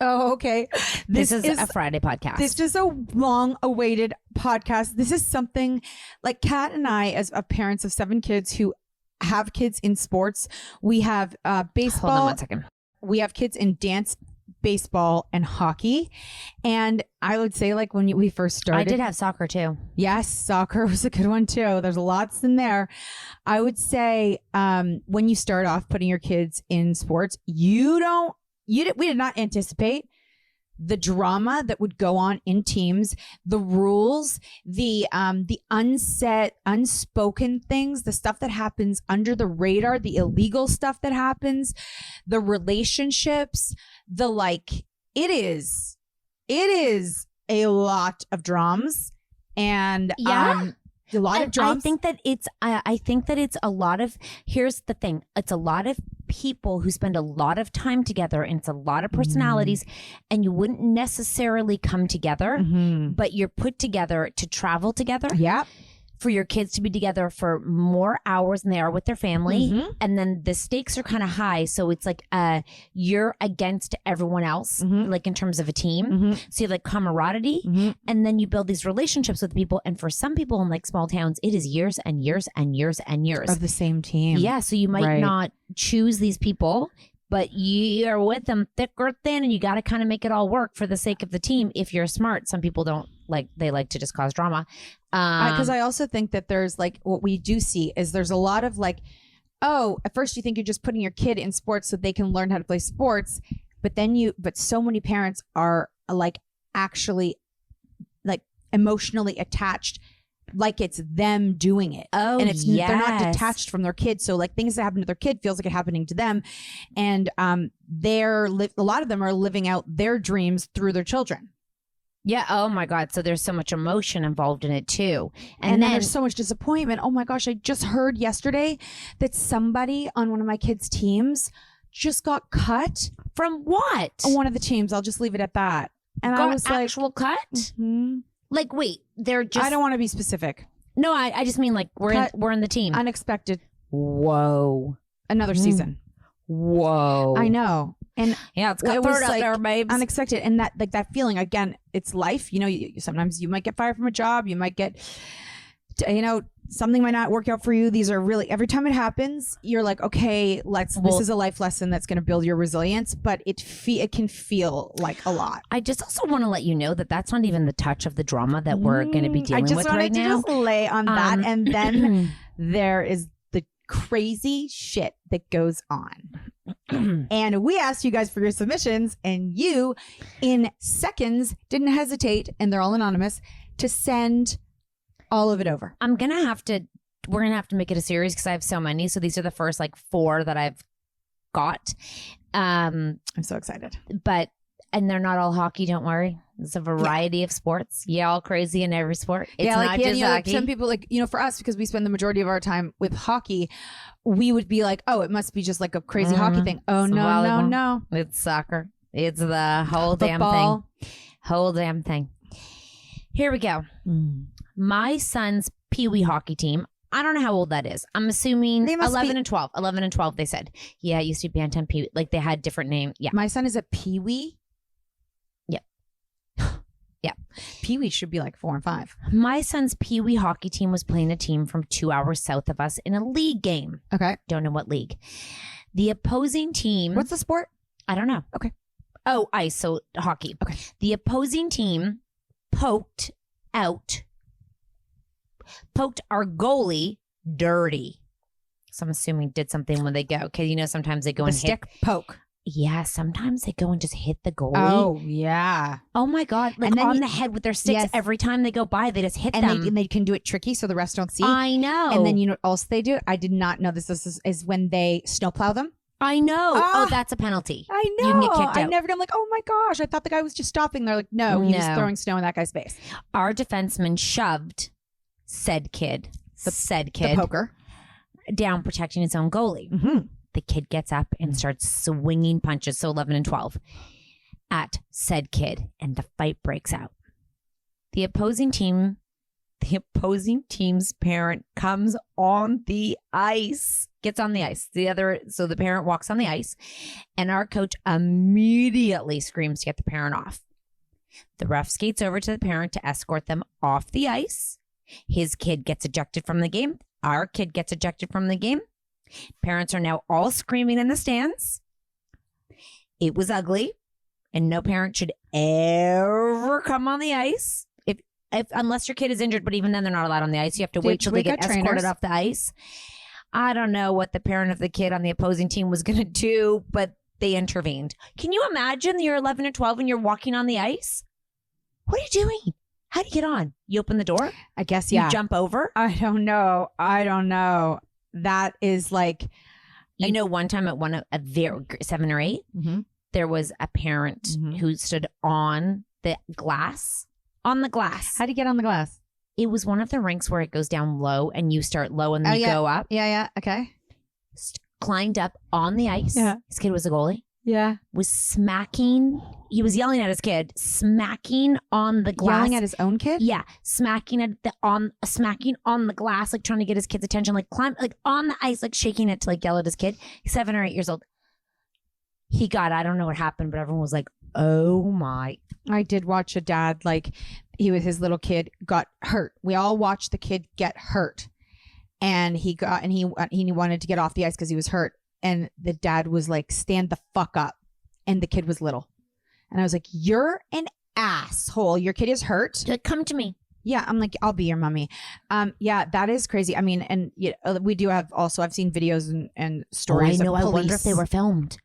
Oh, okay. This is a Friday podcast. This is a long-awaited podcast. This is something like Cat and I, as parents of 7 kids who have kids in sports, we have baseball. Hold on 1 second. We have kids in dance, baseball, and hockey. And I would say, like, when we first started, I did have soccer too. Yes, soccer was a good one too. There's lots in there. I would say when you start off putting your kids in sports, we did not anticipate the drama that would go on in teams, the rules, the unspoken things, the stuff that happens under the radar, the illegal stuff that happens, the relationships, it is a lot of drums and a lot of drums. I think that it's a lot of, here's the thing. It's a lot of people who spend a lot of time together, and it's a lot of personalities, and you wouldn't necessarily come together, but you're put together to travel together. Yeah. For your kids to be together for more hours than they are with their family. And then the stakes are kind of high. So it's like you're against everyone else, like in terms of a team. So you have like camaraderie, and then you build these relationships with people. And for some people in like small towns, it is years and years and years and years. Of the same team. Yeah. So you might not choose these people, but you are with them thick or thin, and you got to kind of make it all work for the sake of the team. If you're smart, some people don't they like to just cause drama. Because I also think that there's like, what we do see is there's a lot of like, oh, at first you think you're just putting your kid in sports so they can learn how to play sports. But so many parents are like actually like emotionally attached, like it's them doing it. Oh, and they're not detached from their kids. So like things that happen to their kid feels like it happening to them. And a lot of them are living out their dreams through their children. Yeah. Oh my God. So there's so much emotion involved in it too. And then there's so much disappointment. Oh my gosh. I just heard yesterday that somebody on one of my kids' teams just got cut. From what? On one of the teams. I'll just leave it at that. And got I was like, actual cut? Like, wait, they're just. I don't want to be specific. No, I just mean like we're in the team. Unexpected. Whoa. Another season. Whoa. I know. And yeah, it's cutthroat out there, babes. Unexpected. And that feeling, again, it's life. You know, sometimes you might get fired from a job. You might get, something might not work out for you. These are really, every time it happens, you're like, okay, this is a life lesson that's going to build your resilience, but it can feel like a lot. I just also want to let you know that that's not even the touch of the drama that we're going to be dealing with right now. I just wanted to just lay on that. And then there is the crazy shit that goes on. And we asked you guys for your submissions, and you in seconds didn't hesitate, and they're all anonymous, to send all of it over. we're going to have to make it a series because I have so many. So these are the first like 4 that I've got. I'm so excited. And they're not all hockey, don't worry. It's a variety of sports. Yeah, all crazy in every sport. It's not just hockey. Some people for us, because we spend the majority of our time with hockey, we would be like, oh, it must be just like a crazy hockey thing. Oh, it's no. It's soccer. It's the whole damn thing. Whole damn thing. Here we go. My son's peewee hockey team. I don't know how old that is. I'm assuming 11 and 12. 11 and 12, they said. Yeah, it used to be Bantam peewee. Like they had different names. Yeah. My son is a peewee. Yeah. Pee-wee should be like 4 and 5. My son's Pee-wee hockey team was playing a team from 2 hours south of us in a league game. Okay. Don't know what league. The opposing team. What's the sport? I don't know. Okay. Oh, ice. So hockey. Okay. The opposing team poked our goalie dirty. So I'm assuming did something when they go. Okay. Sometimes they go and stick poke. Yeah, sometimes they go and just hit the goalie. Oh, yeah. Oh, my God. Like on the head with their sticks. Yes. Every time they go by, they just hit them. And they can do it tricky so the rest don't see. I know. And then you know what else they do? I did not know this. This is when they snowplow them. I know. Oh, that's a penalty. I know. You can get kicked out. I'm like, oh, my gosh. I thought the guy was just stopping. They're like, no, he's just throwing snow in that guy's face. Our defenseman shoved said kid, the poker, down protecting his own goalie. Mm-hmm. The kid gets up and starts swinging punches, so 11 and 12, at said kid, and the fight breaks out. The opposing team the opposing team's parent comes on the ice, gets on the ice. So the parent walks on the ice, and our coach immediately screams to get the parent off. The ref skates over to the parent to escort them off the ice. His kid gets ejected from the game. Our kid gets ejected from the game. Parents are now all screaming in the stands. It was ugly, and no parent should ever come on the ice if unless your kid is injured. But even then, they're not allowed on the ice. You have to wait till they get escorted off the ice. I don't know what the parent of the kid on the opposing team was going to do, but they intervened. Can you imagine you're 11 or 12 and you're walking on the ice? What are you doing? How do you get on? You open the door? I guess, yeah. You jump over? I don't know. That is like... You know, one time at one of 7 or 8, there was a parent who stood on the glass. On the glass. How do you get on the glass? It was one of the rinks where it goes down low and you start low and then you go up. Yeah. Okay. Climbed up on the ice. Yeah. His kid was a goalie. Yeah. Was smacking. He was yelling at his kid, smacking on the glass. Yelling at his own kid? Yeah. Smacking on the glass, like trying to get his kid's attention, like climb, like on the ice, like shaking it to like yell at his kid. He's 7 or 8 years old. I don't know what happened, but everyone was like, oh my. I did watch a dad, like his little kid got hurt. We all watched the kid get hurt. And he wanted to get off the ice because he was hurt. And the dad was like, stand the fuck up. And the kid was little. And I was like, you're an asshole. Your kid is hurt. Come to me. Yeah. I'm like, I'll be your mommy. Yeah, that is crazy. I mean, and we do have also, I've seen videos and stories. I know. Of police. I wonder if they were filmed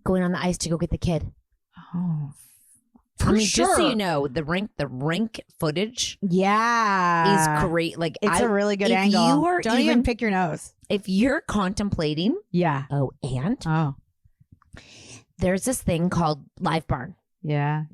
going on the ice to go get the kid. Oh, just so you know, the rink footage, is great. Like it's a really good angle. Don't even pick your nose if you're contemplating. Yeah. There's this thing called Live Barn. Yeah.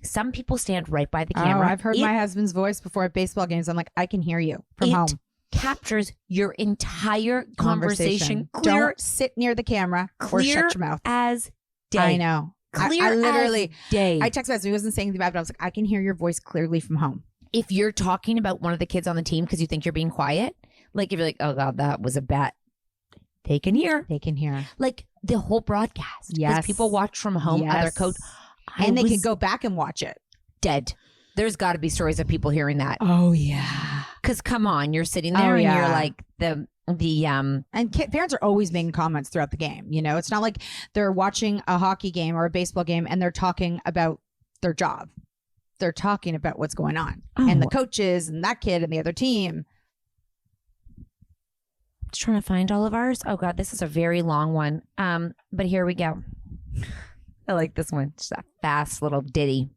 Some people stand right by the camera. I've heard my husband's voice before at baseball games. I'm like, I can hear you from home. Captures your entire conversation. Clear. Don't sit near the camera or shut your mouth. As day. I know. Clear I literally, as day. I texted my husband. He wasn't saying anything bad, but I was like, I can hear your voice clearly from home. If you're talking about one of the kids on the team because you think you're being quiet, like if you're like, oh God, that was a bat, they can hear. Like the whole broadcast. Yes. Because people watch from home, other coach. And they can go back and watch it. Dead. There's got to be stories of people hearing that. Oh, yeah. Because come on, you're sitting there and you're like and parents are always making comments throughout the game. You know, it's not like they're watching a hockey game or a baseball game and they're talking about their job. They're talking about what's going on and the coaches and that kid and the other team. Just trying to find all of ours. Oh God, this is a very long one. But here we go. I like this one. Just a fast little ditty.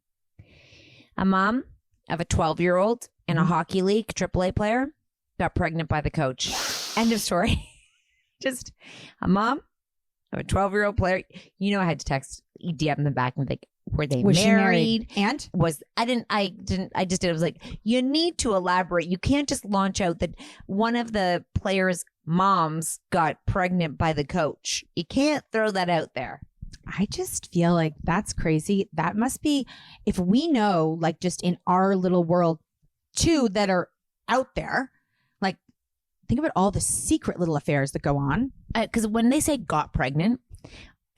A mom of a 12-year-old in a hockey league, AAA player, got pregnant by the coach. End of story. Just a mom of a 12-year-old player. You know, I had to text DM in the back and think, were they was married? She married? And I just did. I was like, you need to elaborate. You can't just launch out that one of the players' moms got pregnant by the coach. You can't throw that out there. I just feel like that's crazy. That must be, if we know, like just in our little world too, that are out there, like think about all the secret little affairs that go on. Because when they say got pregnant,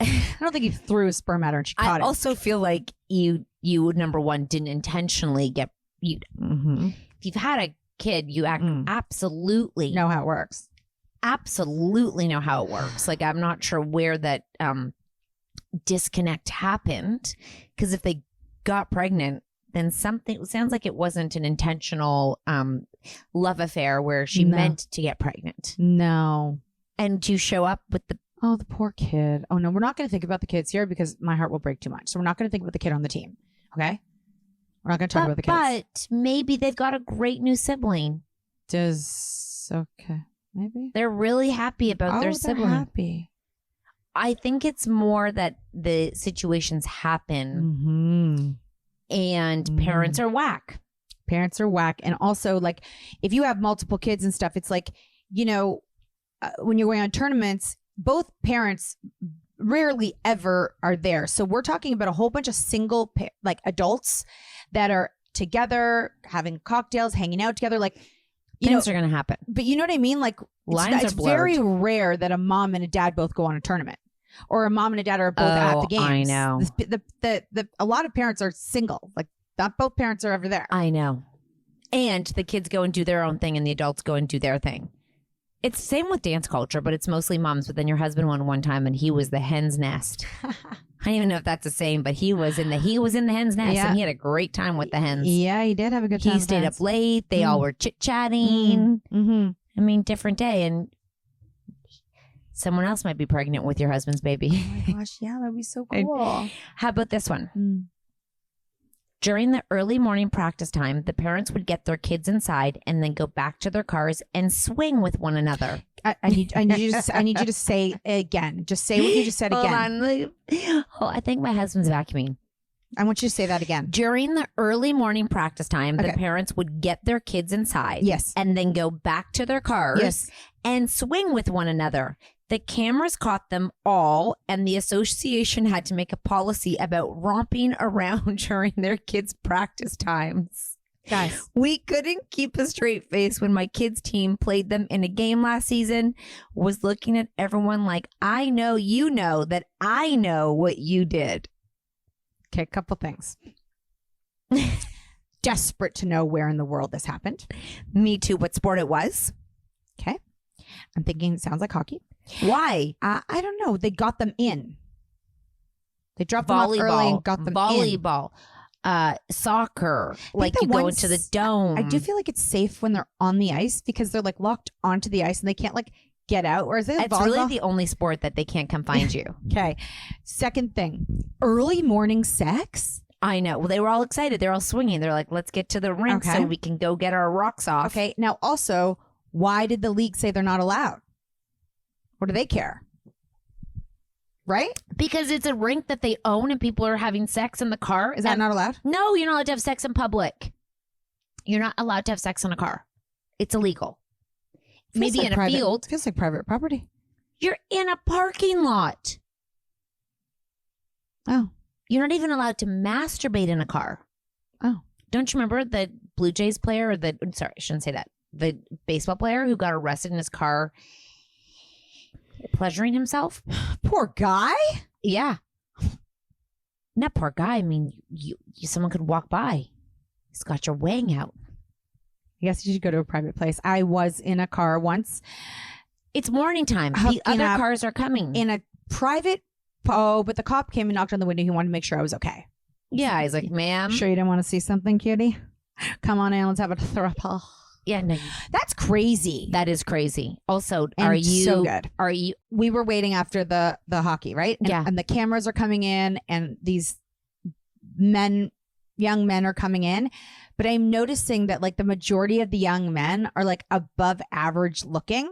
I don't think he threw a sperm at her and she caught it. I also feel like you number one didn't intentionally get you. If you've had a kid, you absolutely know how it works. Absolutely know how it works. Like I'm not sure where that disconnect happened, because if they got pregnant, then something sounds like it wasn't an intentional love affair where she meant to get pregnant. No. And to show up with the poor kid. Oh no, we're not going to think about the kids here because my heart will break too much. So we're not going to think about the kid on the team. Okay? We're not going to talk about the kids. But maybe they've got a great new sibling. Okay. Maybe. They're really happy about their sibling. They're happy. I think it's more that the situations happen and parents are whack. Parents are whack. And also, like, if you have multiple kids and stuff, it's like, you know, when you're going on tournaments, both parents rarely ever are there. So we're talking about a whole bunch of single, like, adults that are together, having cocktails, hanging out together. Like, Things are going to happen. But you know what I mean? Like, it's very rare that a mom and a dad both go on a tournament, or a mom and a dad are both at the games. I know. A lot of parents are single. Like, not both parents are ever there. I know. And the kids go and do their own thing, and the adults go and do their thing. It's the same with dance culture, but it's mostly moms. But then your husband won one time, and he was the hen's nest. I don't even know if that's the same, but he was in the hen's nest, and he had a great time with the hens. Yeah, he did have a good time. He stayed up late. They all were chit-chatting. Mm-hmm. I mean, different day, and someone else might be pregnant with your husband's baby. Oh my gosh, yeah, that'd be so cool. How about this one? During the early morning practice time, the parents would get their kids inside and then go back to their cars and swing with one another. I need you to say it again. Just say what you just said again. Oh, I think my husband's vacuuming. I want you to say that again. During the early morning practice time, the parents would get their kids inside. Yes. And then go back to their cars and swing with one another. The cameras caught them all, and the association had to make a policy about romping around during their kids' practice times. Guys, we couldn't keep a straight face when my kids' team played them in a game last season, was looking at everyone like, I know you know that I know what you did. Okay, a couple things. Desperate to know where in the world this happened. Me too, what sport it was. Okay. I'm thinking it sounds like hockey. Why? I don't know. They got them in. They dropped them off early and got them volleyball, soccer, like you go into the dome. I do feel like it's safe when they're on the ice because they're like locked onto the ice and they can't like get out. Or is it it's really the only sport that they can't come find you. Okay. Second thing, early morning sex. I know. Well, they were all excited. They're all swinging. They're like, let's get to the rink so we can go get our rocks off. Okay. Now, also, why did the league say they're not allowed? What do they care? Right? Because it's a rink that they own and people are having sex in the car. Is that not allowed? No, you're not allowed to have sex in public. You're not allowed to have sex in a car. It's illegal. Maybe like in a field. It feels like private property. You're in a parking lot. Oh. You're not even allowed to masturbate in a car. Oh. Don't you remember the Blue Jays player or sorry, I shouldn't say that. The baseball player who got arrested in his car pleasuring himself? Poor guy? Yeah. Not poor guy. I mean, someone could walk by. He's got your wang out. I guess you should go to a private place. I was in a car once. It's morning time. The other cars are coming. In a private, but the cop came and knocked on the window. He wanted to make sure I was okay. Yeah, he's like, ma'am. Sure you didn't want to see something, cutie? Come on in, let's have a throuple. Yeah, no. That's crazy. That is crazy. Also, and are you so good? Are you? We were waiting after the hockey, right? And, yeah. And the cameras are coming in, and these young men are coming in. But I'm noticing that like the majority of the young men are like above average looking,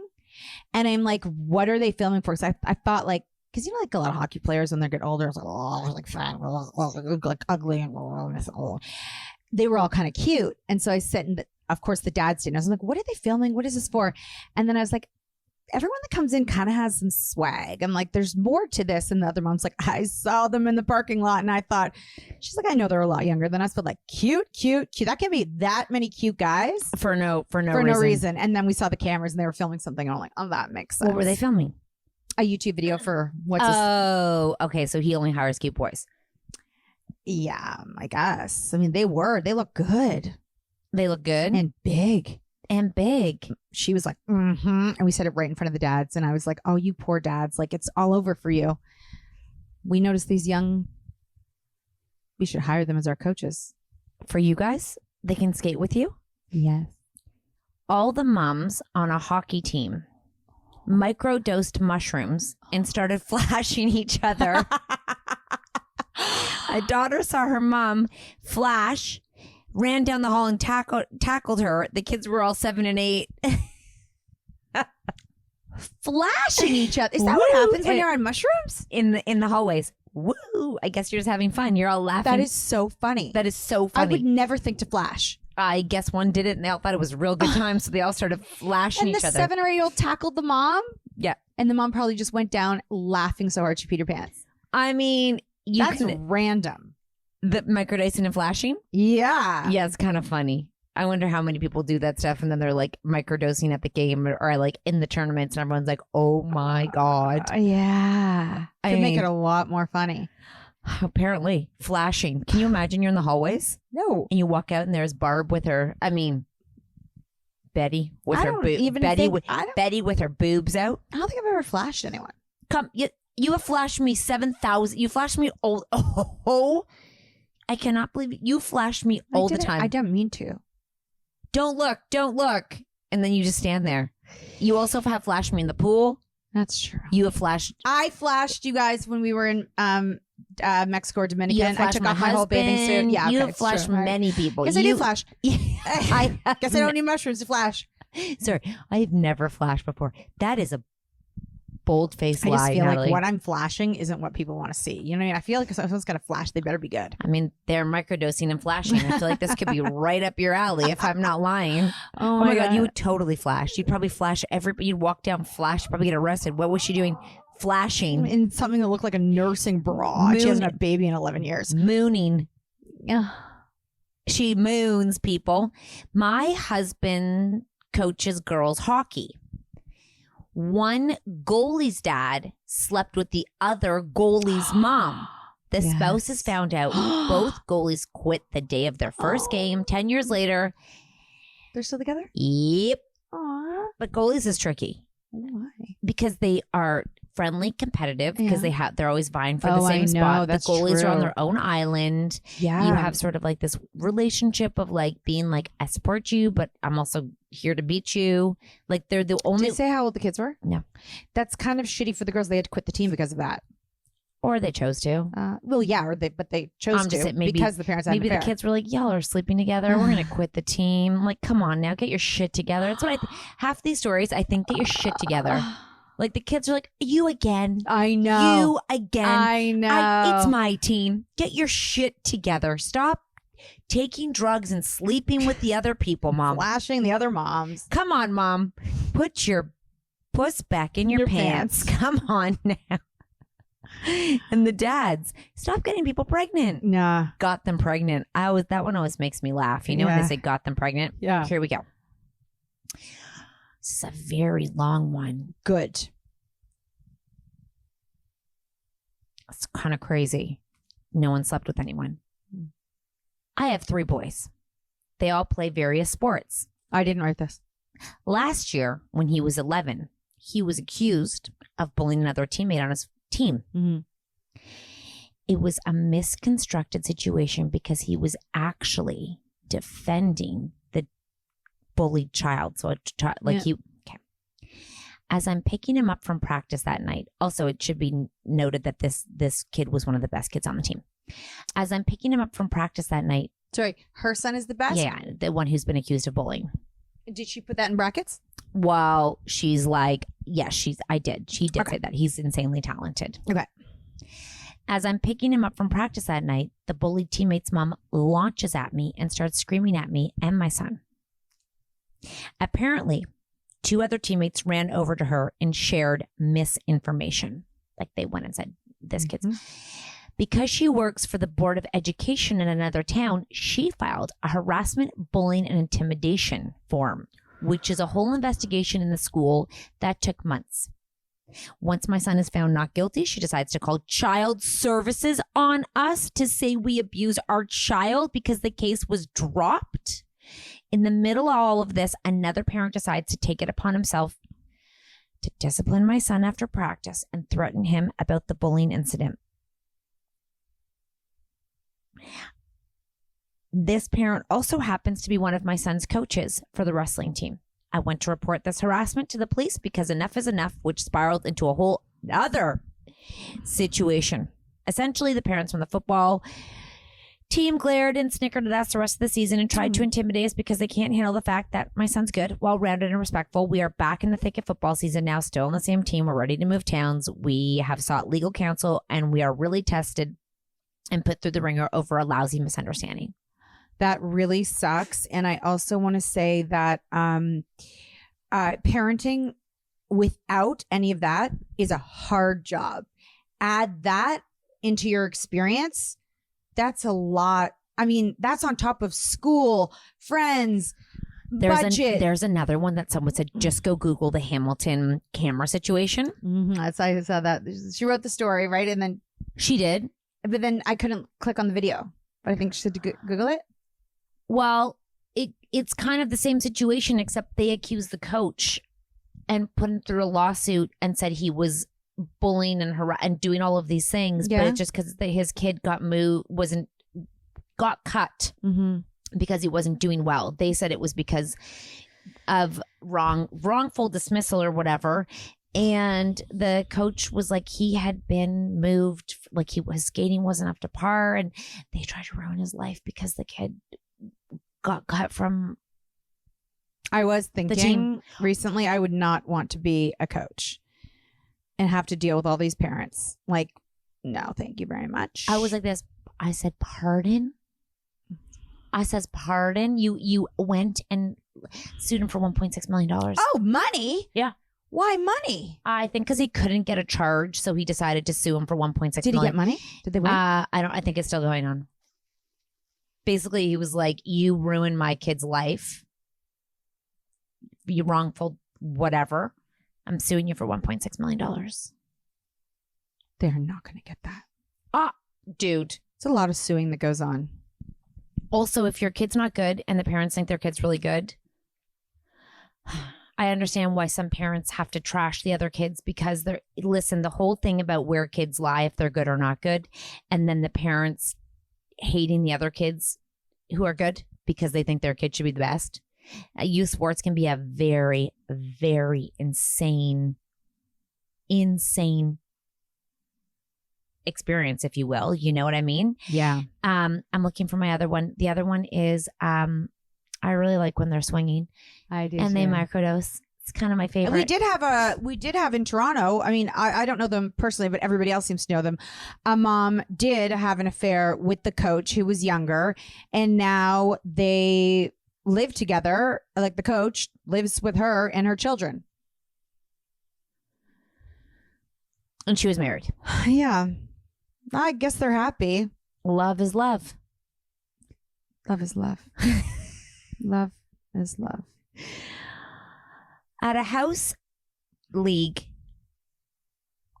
and I'm like, what are they filming for? Because I thought like, because you know, like a lot of hockey players when they get older, it's like, oh, like fat, like ugly, and they were all kind of cute. And so I said, and of course the dads didn't. I was like, what are they filming? What is this for? And then I was like, everyone that comes in kind of has some swag. I'm like, there's more to this. And the other mom's like, I saw them in the parking lot. And I thought, she's like, I know they're a lot younger than us, but like cute. That can't be that many cute guys for no reason. And then we saw the cameras and they were filming something. And I'm like, oh, that makes sense. What were they filming? A YouTube video for okay. So he only hires cute boys. Yeah, I guess. I mean, they look good. They look good and big. She was like, and we said it right in front of the dads. And I was like, oh, you poor dads. Like, it's all over for you. We noticed these we should hire them as our coaches. For you guys? They can skate with you? Yes. All the moms on a hockey team microdosed mushrooms and started flashing each other. A daughter saw her mom flash, ran down the hall and tackled her. The kids were all 7 and 8. Flashing each other. Is that what happens when you're on mushrooms? In the hallways. Woo! I guess you're just having fun. You're all laughing. That is so funny. I would never think to flash. I guess one did it and they all thought it was a real good time, so they all started flashing each other. And the 7 or 8-year-old tackled the mom? Yeah. And the mom probably just went down laughing so hard she peed her pants. I mean, that's random. The microdosing and flashing? Yeah. Yeah, it's kind of funny. I wonder how many people do that stuff and then they're like microdosing at the game or like in the tournaments and everyone's like, oh my God. Yeah. Could make it a lot more funny. Apparently. Flashing. Can you imagine you're in the hallways? No. And you walk out and there's Barb with her, Betty with her Betty with her boobs out. I don't think I've ever flashed anyone. Come, you have flashed me 7,000. You flashed me I cannot believe it. You flashed me all the time. I don't mean to. Don't look. And then you just stand there. You also have flashed me in the pool. That's true. You have flashed. I flashed you guys when we were in Mexico or Dominican. I took off my whole bathing suit. Yeah, you have flashed many people. Yes, I do flash. I guess I don't need mushrooms to flash. Sorry, I've never flashed before. That is a bold-faced lie. I just feel Natalie. like what I'm flashing isn't what people want to see. You know what I mean? I feel like if someone's going to flash, they better be good. I mean, they're microdosing and flashing. I feel like this could be right up your alley if I'm not lying. Oh my God. You would totally flash. You'd probably flash everybody. You'd walk down, flash, probably get arrested. What was she doing? Flashing. In something that looked like a nursing bra. She hasn't had a baby in 11 years. Mooning. Yeah. She moons people. My husband coaches girls hockey. One goalie's dad slept with the other goalie's mom. The spouses found out. Both goalies quit the day of their first game. 10 years later. They're still together? Yep. Aww. But goalies is tricky. Why? Because they are friendly, competitive, because they're always vying for the same spot. The goalies are on their own island. Yeah. You have sort of like this relationship of like being like, I support you, but I'm also here to beat you. Like they're the only. Did you say how old the kids were? No. That's kind of shitty for the girls. They had to quit the team because of that. Or they chose to. Well, yeah, but they chose to because the parents had maybe the kids were like, y'all are sleeping together. We're going to quit the team. I'm like, come on now, get your shit together. That's what half these stories, I think, get your shit together. Like the kids are like, you again. I know. You again. I know. It's my team. Get your shit together. Stop taking drugs and sleeping with the other people, Mom. Flashing the other moms. Come on, Mom. Put your puss back in your pants. Come on now. And the dads, stop getting people pregnant. Nah. Got them pregnant. That one always makes me laugh. You know when they say got them pregnant? Yeah. Here we go. This is a very long one. Good. It's kind of crazy. No one slept with anyone. I have 3 boys. They all play various sports. I didn't write this. Last year, when he was 11, he was accused of bullying another teammate on his team. Mm-hmm. It was a misconstructed situation because he was actually defending the bullied child. So as I'm picking him up from practice that night, also it should be noted that this kid was one of the best kids on the team. As I'm picking him up from practice that night. Sorry, her son is the best? Yeah, the one who's been accused of bullying. Did she put that in brackets? Well, she's like, yes, I did. She did say that. He's insanely talented. Okay. As I'm picking him up from practice that night, the bullied teammate's mom launches at me and starts screaming at me and my son. Apparently, 2 other teammates ran over to her and shared misinformation. Like they went and said, this kid's. Because she works for the Board of Education in another town, she filed a harassment, bullying, and intimidation form, which is a whole investigation in the school that took months. Once my son is found not guilty, she decides to call child services on us to say we abused our child because the case was dropped. In the middle of all of this, another parent decides to take it upon himself to discipline my son after practice and threaten him about the bullying incident. This parent also happens to be one of my son's coaches for the wrestling team. I went to report this harassment to the police because enough is enough, which spiraled into a whole other situation. Essentially, the parents from the football team glared and snickered at us the rest of the season and tried to intimidate us because they can't handle the fact that my son's good, well-rounded, and respectful. We are back in the thick of football season now, still on the same team. We're ready to move towns. We have sought legal counsel, and we are really tested and put through the ringer over a lousy misunderstanding. That really sucks. And I also want to say that parenting without any of that is a hard job. Add that into your experience, that's a lot. I mean, that's on top of school, friends, budget. There's another one that someone said, just go Google the Hamilton camera situation. I saw that. She wrote the story, right? And then she did. But then I couldn't click on the video. But I think she said to Google it. Well, it's kind of the same situation, except they accused the coach and put him through a lawsuit and said he was bullying and doing all of these things. Yeah. But it's just because his kid got cut because he wasn't doing well. They said it was because of wrongful dismissal or whatever. And the coach was like, he had been moved, like his skating wasn't up to par, and they tried to ruin his life because the kid got cut from. I was thinking recently I would not want to be a coach and have to deal with all these parents. Like, no, thank you very much. I was like this. I said, pardon? I says, pardon? You went and sued him for $1.6 million. Oh, money? Yeah. Why money? I think because he couldn't get a charge, so he decided to sue him for $1.6 million. Did he get money? Did they win? I think it's still going on. Basically, he was like, you ruined my kid's life. You wrongful whatever. I'm suing you for $1.6 million. They're not going to get that. Dude. It's a lot of suing that goes on. Also, if your kid's not good and the parents think their kid's really good, I understand why some parents have to trash the other kids because the whole thing about where kids lie if they're good or not good, and then the parents hating the other kids who are good because they think their kid should be the best. Youth sports can be a very, very insane experience, if you will. You know what I mean? Yeah. I'm looking for my other one. The other one is I really like when they're swinging. I do. And too. they microdose. It's kind of my favorite. And we did have in Toronto. I mean, I don't know them personally, but everybody else seems to know them. A mom did have an affair with the coach who was younger, and now they live together. Like the coach lives with her and her children. And she was married. Yeah. I guess they're happy. Love is love. Love is love. Love is love. At a house league,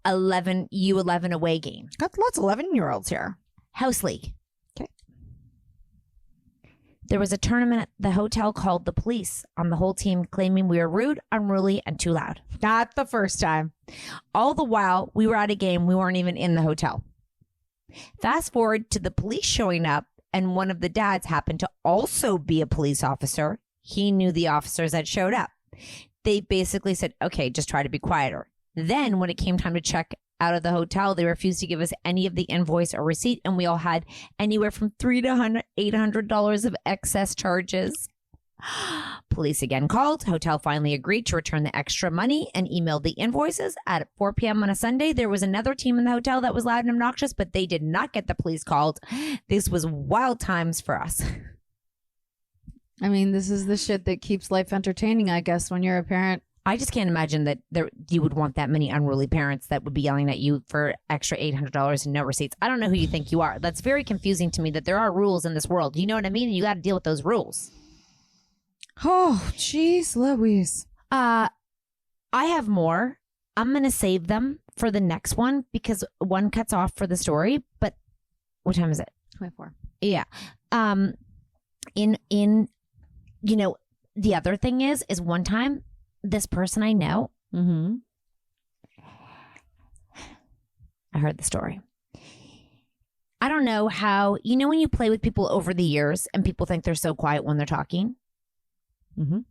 U11 away game. Got lots of 11-year-olds here. House league. Okay. There was a tournament at the hotel called the police on the whole team, claiming we were rude, unruly, and too loud. Not the first time. All the while, we were at a game. We weren't even in the hotel. Fast forward to the police showing up, and one of the dads happened to also be a police officer. He knew the officers that showed up. They basically said, okay, just try to be quieter. Then when it came time to check out of the hotel, they refused to give us any of the invoice or receipt, and we all had anywhere from $300 to $800 of excess charges. Police again called. Hotel finally agreed to return the extra money and emailed the invoices. At 4 p.m. on a Sunday, there was another team in the hotel that was loud and obnoxious, but they did not get the police called. This was wild times for us. I mean, this is the shit that keeps life entertaining, I guess, when you're a parent. I just can't imagine that you would want that many unruly parents that would be yelling at you for extra $800 and no receipts. I don't know who you think you are. That's very confusing to me that there are rules in this world. You know what I mean? You got to deal with those rules. Oh, jeez, Louise. I have more. I'm going to save them for the next one because one cuts off for the story. But what time is it? 24. Yeah. You know, the other thing is one time this person I know, I heard the story. I don't know how, you know, when you play with people over the years and people think they're so quiet when they're talking. Have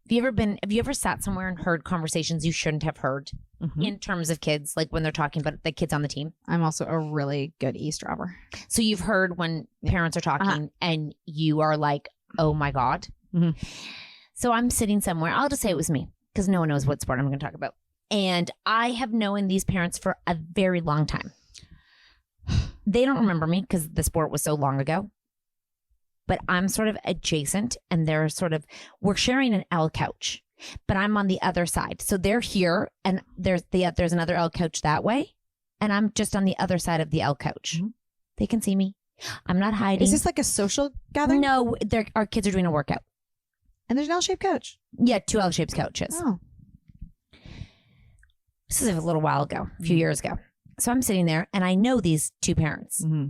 you ever sat somewhere and heard conversations you shouldn't have heard in terms of kids, like when they're talking about the kids on the team? I'm also a really good eavesdropper. So you've heard when parents are talking and you are like, oh my God. So I'm sitting somewhere. I'll just say it was me because no one knows what sport I'm going to talk about. And I have known these parents for a very long time. They don't remember me because the sport was so long ago. But I'm sort of adjacent and we're sharing an L couch, but I'm on the other side. So they're here and there's another L couch that way. And I'm just on the other side of the L couch. They can see me. I'm not hiding. Is this like a social gathering? No, our kids are doing a workout. And there's an L-shaped couch. Yeah, 2 L-shaped couches. Oh. This is a little while ago, a few years ago. So I'm sitting there and I know these 2 parents. Mm-hmm.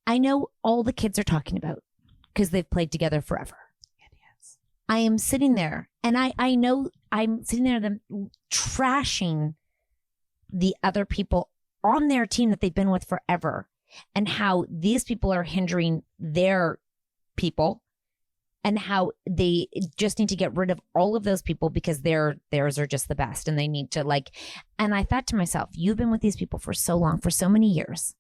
I know all the kids are talking about because they've played together forever. Idiots. I am sitting there and I know I'm sitting there them trashing the other people on their team that they've been with forever and how these people are hindering their people. And how they just need to get rid of all of those people because theirs are just the best and they need to and I thought to myself, you've been with these people for so long, for so many years.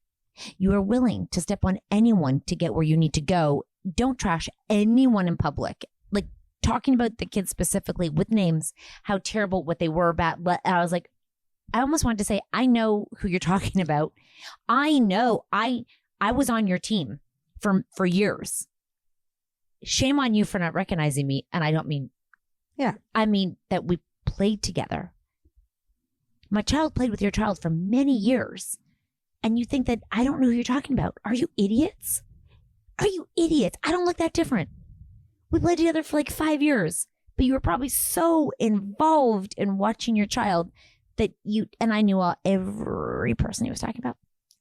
You are willing to step on anyone to get where you need to go. Don't trash anyone in public. Like talking about the kids specifically with names, how terrible what they were about. I was like, I almost wanted to say, I know who you're talking about. I know I was on your team for years. Shame on you for not recognizing me. And I don't mean, I mean that we played together. My child played with your child for many years. And you think that I don't know who you're talking about. Are you idiots? Are you idiots? I don't look that different. We played together for like 5 years, but you were probably so involved in watching your child that and I knew every person he was talking about.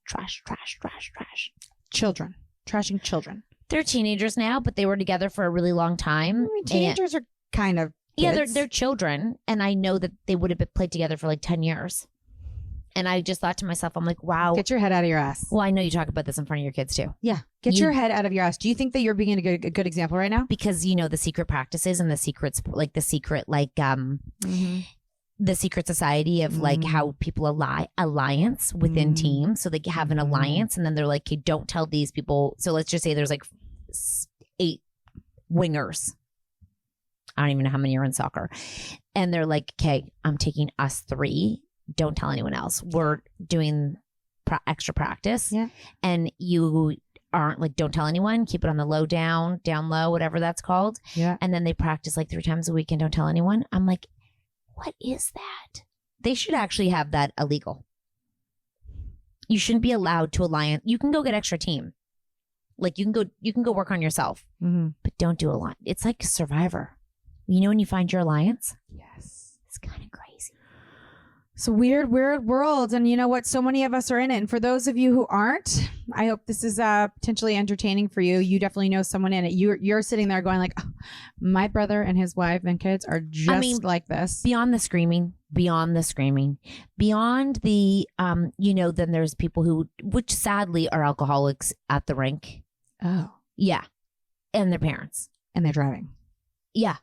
Trash, trash, trash, trash. Children. Trashing children. They're teenagers now, but they were together for a really long time. I mean, teenagers are kind of kids. Yeah, they're children. And I know that they would have been played together for like 10 years. And I just thought to myself, I'm like, wow. Get your head out of your ass. Well, I know you talk about this in front of your kids too. Yeah. Get your head out of your ass. Do you think that you're being a good example right now? Because the secret practices and the secrets, like the secret, the secret society of like how people alliance within teams. So they have an alliance and then they're like, okay, don't tell these people. So let's just say there's like 8 wingers. I don't even know how many are in soccer. And they're like, okay, I'm taking us 3. Don't tell anyone else. We're doing extra practice. Yeah. And you aren't like, don't tell anyone. Keep it on the low down low, whatever that's called. Yeah. And then they practice like 3 times a week and don't tell anyone. I'm like, what is that? They should actually have that illegal. You shouldn't be allowed to alliance. You can go get extra team. Like you can go work on yourself, but don't do alliance. It's like Survivor. When you find your alliance? Yes. It's kind of crazy. It's a weird world. And you know what? So many of us are in it. And for those of you who aren't, I hope this is potentially entertaining for you. You definitely know someone in it. You're sitting there going like, oh, my brother and his wife and kids are just like this. Beyond the screaming, beyond the, then there's people which sadly are alcoholics at the rink. Oh. Yeah. And their parents. And they're driving. Yeah.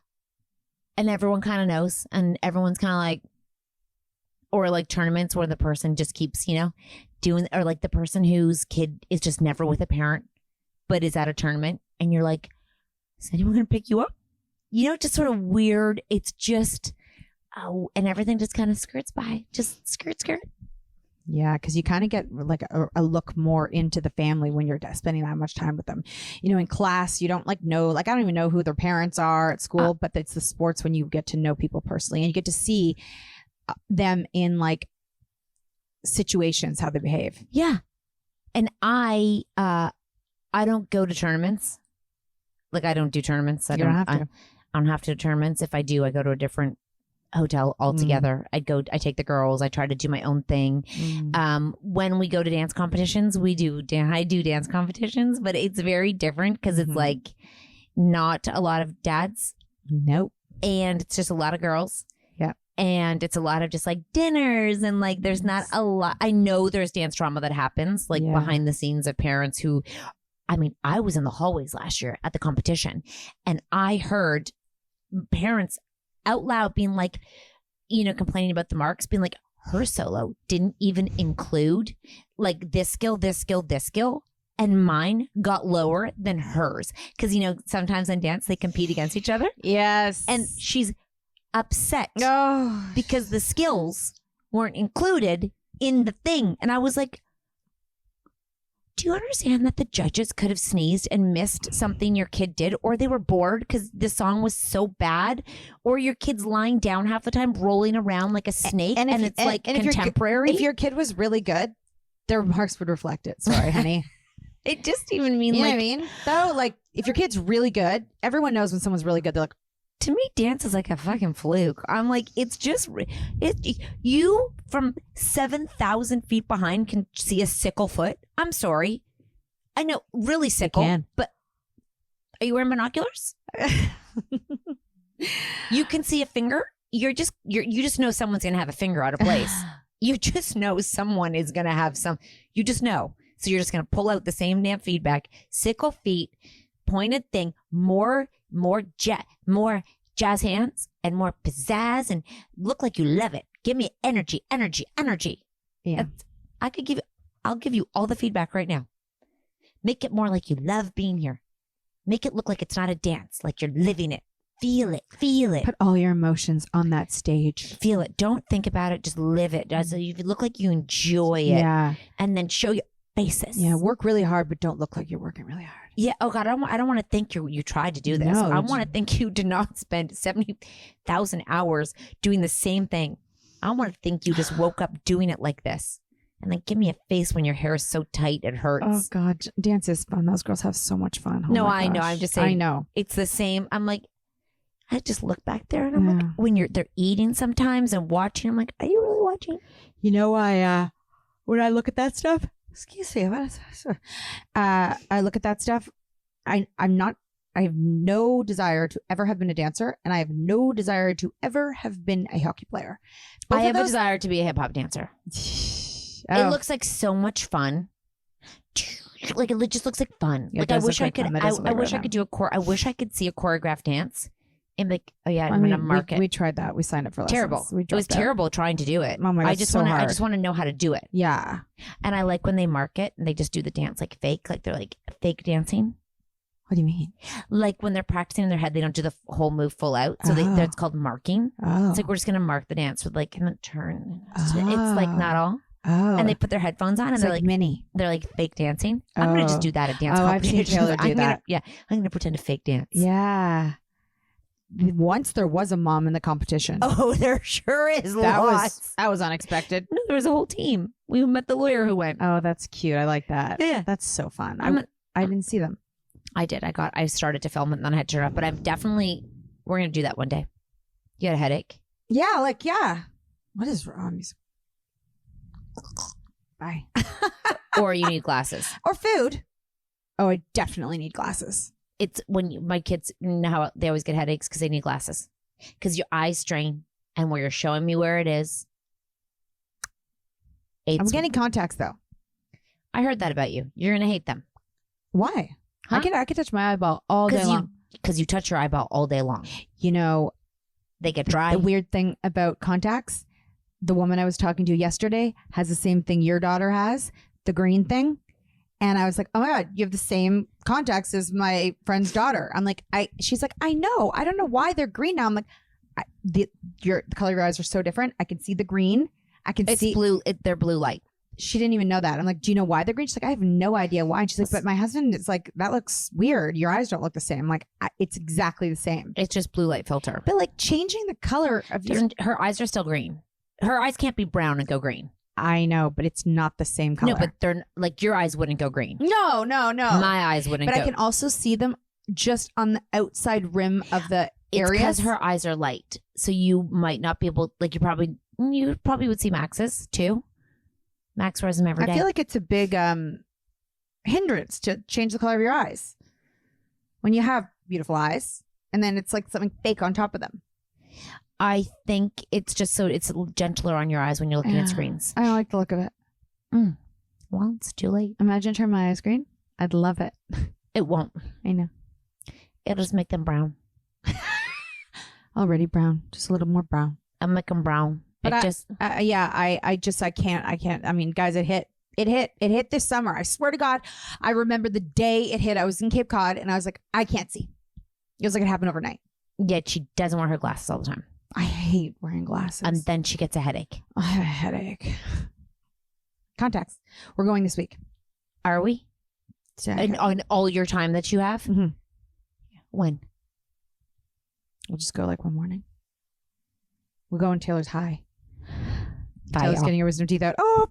And everyone kind of knows. And everyone's kind of like, or like tournaments where the person just keeps, doing, or like the person whose kid is just never with a parent, but is at a tournament. And you're like, is anyone going to pick you up? Just sort of weird. It's just, and everything just kind of skirts by. Just skirt. Yeah, because you kind of get like a look more into the family when you're spending that much time with them. In class, you don't know, I don't even know who their parents are at school, but it's the sports when you get to know people personally and you get to see them in like situations, how they behave. Yeah. And I don't go to tournaments. Like I don't do tournaments. I don't have to do tournaments. If I do, I go to a different hotel altogether. I take the girls. I try to do my own thing. When we go to dance competitions, I do dance competitions, but it's very different because it's like not a lot of dads. Nope. And it's just a lot of girls. Yeah. And it's a lot of just like dinners and like there's not a lot. I know there's dance trauma that happens like behind the scenes of parents who, I was in the hallways last year at the competition and I heard parents out loud being like, complaining about the marks, being like, her solo didn't even include like this skill, and mine got lower than hers. Because, sometimes in dance, they compete against each other. Yes. And she's upset Oh. because the skills weren't included in the thing. And I was like, do you understand that the judges could have sneezed and missed something your kid did, or they were bored because the song was so bad, or your kid's lying down half the time rolling around like a snake and it's contemporary? If your kid was really good, their marks would reflect it. Sorry, honey. It just even mean You know like, what I mean? Though, like, if your kid's really good, everyone knows when someone's really good. They're like, to me, dance is like a fucking fluke. I'm like, it's just you from 7,000 feet behind can see a sickle foot. I'm sorry, I know, really sickle. can. But are you wearing binoculars? You can see a finger. You just know someone's gonna have a finger out of place. You just know someone is gonna have some. You just know. So you're just gonna pull out the same damn feedback. Sickle feet, pointed thing, more jazz hands and more pizzazz and look like you love it. Give me energy. yeah. I'll give you all the feedback right now. Make it more like you love being here. Make it look like it's not a dance, like you're living it. Feel it. Put all your emotions on that stage. Feel it. Don't think about it. Just live it. So you look like you enjoy it. Yeah. And then show your faces. Yeah. Work really hard, but don't look like you're working really hard. Yeah. Oh God, I don't want to think you tried to do this. No, I want to think you did not spend 70,000 hours doing the same thing. I want to think you just woke up doing it like this. And then give me a face when your hair is so tight it hurts. Oh God, dance is fun. Those girls have so much fun. Oh no, my I know. gosh. I'm just saying. I know. It's the same. I'm like, I just look back there and I'm like, when they're eating sometimes and watching, I'm like, are you really watching? You know, when I look at that stuff, excuse me, I look at that stuff. I have no desire to ever have been a dancer, and I have no desire to ever have been a hockey player. I have a desire to be a hip hop dancer. Oh. It looks like so much fun. Like it just looks like fun. Yeah, like I wish I could. I wish I fun. could do I wish I could see a choreographed dance. And like, oh yeah, I I'm mean, gonna mark it. We tried that. We signed up for lessons. Terrible. It was terrible trying to do it. Oh my God, I just so want hard. I just want to know how to do it. Yeah. And I like when they mark it and they just do the dance like fake, like they're like fake dancing. What do you mean? Like when they're practicing in their head, they don't do the whole move full out. So it's called marking. Oh. It's like we're just gonna mark the dance with like, can it turn? It's like not all. Oh. And they put their headphones on and It's they're like like mini. They're like fake dancing. I'm gonna just do that at dance I've seen competitions. Taylor do that. I'm gonna pretend to fake dance. Yeah. Once there was a mom in the competition. Oh, there sure is. that lots. was unexpected. No, there was a whole team. We met the lawyer who went. Oh, that's cute. I like that. Yeah. That's so fun. I didn't see them. I did. I started to film it and then I had to turn it off. But we're gonna do that one day. You had a headache? Yeah, yeah. What is wrong? Bye. Or you need glasses. Or food. Oh, I definitely need glasses. It's when my kids, you know how they always get headaches because they need glasses. Because your eyes strain and where you're showing me where it is. I'm getting contacts though. I heard that about you. You're going to hate them. Why? Huh? I can touch my eyeball all day long. Because you touch your eyeball all day long. You know, they get dry. The weird thing about contacts, the woman I was talking to yesterday has the same thing your daughter has, the green thing. And I was like, oh my God, you have the same contacts as my friend's daughter. I'm like, she's like, I know. I don't know why they're green now. I'm like, the color of your eyes are so different. I can see the green. It's blue. They're blue light. She didn't even know that. I'm like, do you know why they're green? She's like, I have no idea why. And she's like, but my husband, it's like, that looks weird. Your eyes don't look the same. I'm like, it's exactly the same. It's just blue light filter. But like changing the color of her eyes are still green. Her eyes can't be brown and go green. I know, but it's not the same color. No, but they're like your eyes wouldn't go green. No. My eyes wouldn't but go. I can also see them just on the outside rim of the It's area. because her eyes are light. So you might not be able, like you probably would see Max's too. Max wears them every day. I feel like it's a big hindrance to change the color of your eyes when you have beautiful eyes and then it's like something fake on top of them. I think it's just so it's a little gentler on your eyes when you're looking at screens. I don't like the look of it. Well, it's too late. Imagine turn my eyes green. I'd love it. It won't. I know. It'll just make them brown. Already brown. Just a little more brown. I'll make them brown. But I can't. I mean, guys, it hit this summer. I swear to God, I remember the day it hit. I was in Cape Cod and I was like, I can't see. It was like it happened overnight. Yet she doesn't wear her glasses all the time. I hate wearing glasses. And then she gets a headache. I have a headache. Contacts. We're going this week. Are we? And on all your time that you have? Mm-hmm. When? We'll just go like one morning. We'll go in Taylor's high. Bye, Taylor's y'all. getting her wisdom teeth out. Oh,